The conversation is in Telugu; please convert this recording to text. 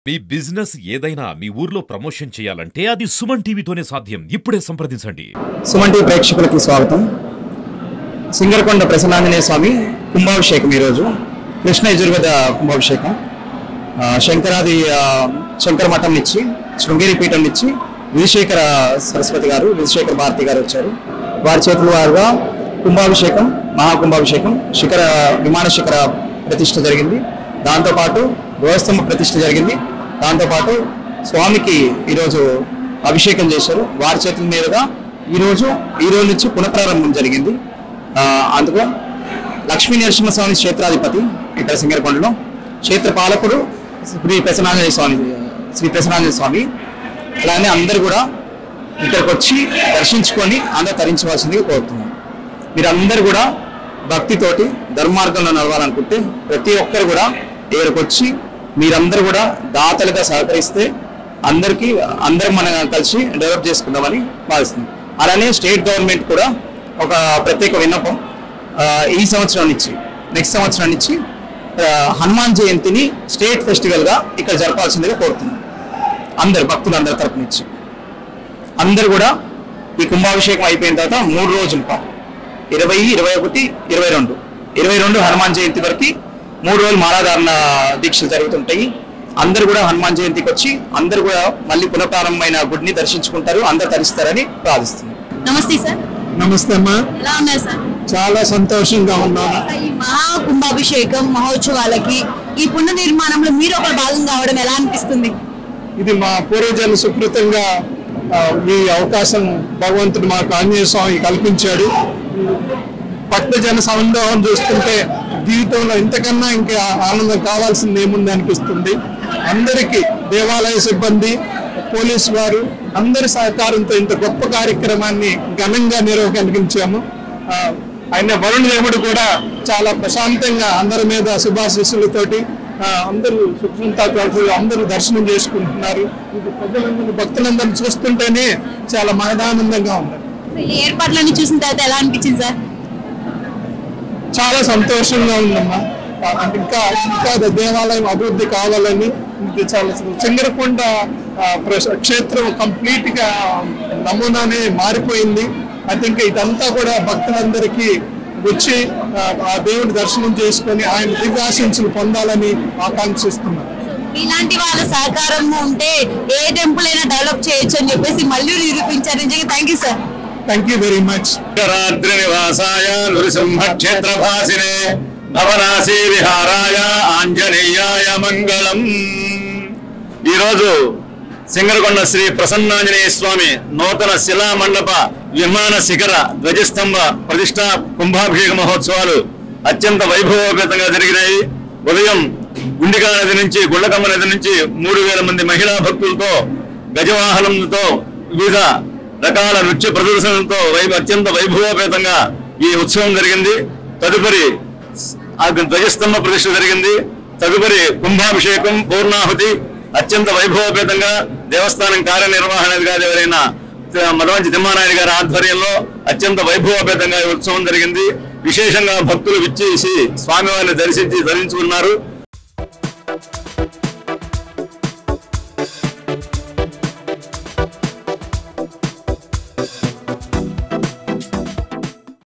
మీ బిజినెస్ ఏదైనా మీ ఊర్లో ప్రమోషన్ చేయాలంటే అది సుమన్ టీవీతోనే సాధ్యం. ఇప్పుడే సంప్రదించండి. సుమన్ టీవీ ప్రేక్షకులకి స్వాగతం. సింగరకొండ ప్రసన్నాంజనేయ స్వామి కుంభాభిషేకం ఈరోజు కృష్ణ యజుర్వేద కుంభాభిషేకం. శంకరాది శంకర మఠం నుంచి శృంగేరి పీఠం నుంచి విధుశేఖర సరస్వతి గారు, విధుశేఖర భారతి గారు వచ్చారు. వారి చేతుల వారుగా కుంభాభిషేకం, మహాకుంభాభిషేకం, విమాన శిఖర ప్రతిష్ఠ జరిగింది. దాంతోపాటు ధ్వజస్తంభ ప్రతిష్ఠ జరిగింది. దాంతోపాటు స్వామికి ఈరోజు అభిషేకం చేశారు. వారి చేతుల మీదుగా ఈరోజు నుంచి పునఃప్రారంభం జరిగింది. అందుకు లక్ష్మీ నరసింహస్వామి క్షేత్రాధిపతి ఇక్కడ సింగరకొండలో, క్షేత్ర పాలకుడు శ్రీ ప్రసన్నాంజనేయ స్వామి. అలానే అందరూ కూడా ఇక్కడికి వచ్చి దర్శించుకొని అందరూ తరించవలసిందిగా కోరుతున్నాం. మీరందరూ కూడా భక్తితోటి ధర్మార్గంలో నడవాలనుకుంటే ప్రతి ఒక్కరు కూడా ఇక్కడికి వచ్చి మీరందరూ కూడా దాతలుగా సహకరిస్తే అందరం మనం కలిసి డెవలప్ చేసుకుందామని భావిస్తుంది. అలానే స్టేట్ గవర్నమెంట్ కూడా ఒక ప్రత్యేక విన్నపం, ఈ సంవత్సరం నుంచి నెక్స్ట్ సంవత్సరం నుంచి హనుమాన్ జయంతిని స్టేట్ ఫెస్టివల్గా ఇక్కడ జరపాల్సిందిగా కోరుతున్నాం. అందరు భక్తులందరి తరపు నుంచి అందరు కూడా ఈ కుంభాభిషేకం అయిపోయిన తర్వాత 3 రోజుల పాటు 20, 21, 22 హనుమాన్ జయంతి వరకు 3 రోజులు మాలాధారణ దీక్షలు జరుగుతుంటాయి. అందరు కూడా హనుమాన్ జయంతికి వచ్చి అందరు కూడా మళ్ళీ పునఃప్రారంభమైన గుడిని దర్శించుకుంటారు, అందరు తరిస్తారని ప్రార్థిస్తున్నాం. నమస్తే సార్. నమస్తే అమ్మా. ఎలా ఉన్నారు సార్? చాలా సంతోషంగా ఉన్నాను. ఈ మహాకుంభాభిషేకం మహోత్సవాలకి ఈ పుణ్య నిర్మాణంలో మీరు ఒక భాగం కావడం ఎలా అనిపిస్తుంది? ఇది మా పూర్వజన్మ సుకృతంగా ఈ అవకాశం భగవంతుడు మాకు ఆంజనేయ స్వామి కల్పించాడు. భక్తజన సందోహం చూస్తుంటే జీవితంలో ఇంతకన్నా ఇంకా ఆనందం కావాల్సింది ఏముంది అనిపిస్తుంది. అందరికీ దేవాలయ సిబ్బంది, పోలీసు వారు అందరి సహకారంతో ఇంత గొప్ప కార్యక్రమాన్ని ఘనంగా నిర్వహించాము. ఆయన వరుణ దేవుడు కూడా చాలా ప్రశాంతంగా అందరి మీద శుభాశీస్సులతోటి అందరూ సుఖంతో అందరూ దర్శనం చేసుకుంటున్నారు. ప్రజలందరూ భక్తులందరినీ చూస్తుంటేనే చాలా మహదానందంగా ఉన్నారు. ఈ ఏర్పాట్లన్నీ చూసిన తర్వాత ఎలా అనిపించింది సార్? చాలా సంతోషంగా ఉందమ్మా. ఇంకా దేవాలయం అభివృద్ధి కావాలని చాలా సింగరకొండ క్షేత్రం కంప్లీట్ గా నమూనానే మారిపోయింది. ఐ థింక్ ఇదంతా కూడా భక్తులందరికీ వచ్చి ఆ దేవుడి దర్శనం చేసుకొని ఆయన దివ్యాశీస్సులు పొందాలని ఆకాంక్షిస్తున్నారు. ఇలాంటి వాళ్ళ సహకారం ఉంటే ఏ టెంపుల్ అయినా డెవలప్ చేయొచ్చు అని చెప్పేసి మళ్ళీ నిరూపించారు. Thank you sir. Thank you very much. రాత్రి నివాసాయ నృసింహ క్షేత్రభాసినే భవనాసి విహారాయ ఆంజనేయాయ మంగళం. ఈరోజు సింగరకొండ శ్రీ ప్రసన్నాంజనేయ స్వామి నూతన శిలా మండప విమాన శిఖర ధ్వజస్తంభ ప్రతిష్ఠా కుంభాభిషేక మహోత్సవాలు అత్యంత వైభవోపేతంగా జరిగినాయి. ఉదయం గుండికా నది నుంచి గుండకమ్మ నది నుంచి 3000 మంది మహిళా భక్తులతో గజవాహనంతో వివిధ రకాల నృత్య ప్రదర్శనలతో అత్యంత వైభవోపేతంగా ఈ ఉత్సవం జరిగింది. తదుపరి ధ్వజస్తంభ ప్రతిష్ఠ జరిగింది. తదుపరి కుంభాభిషేకం, పూర్ణాహుతి అత్యంత వైభవోపేతంగా దేవస్థానం కార్యనిర్వహణాధికారి ఎవరైన మదవంచి తిమ్మానాయుడు గారి ఆధ్వర్యంలో అత్యంత వైభవోపేతంగా ఈ ఉత్సవం జరిగింది. విశేషంగా భక్తులు విచ్చేసి స్వామివారిని దర్శించి ధరించుకున్నారు.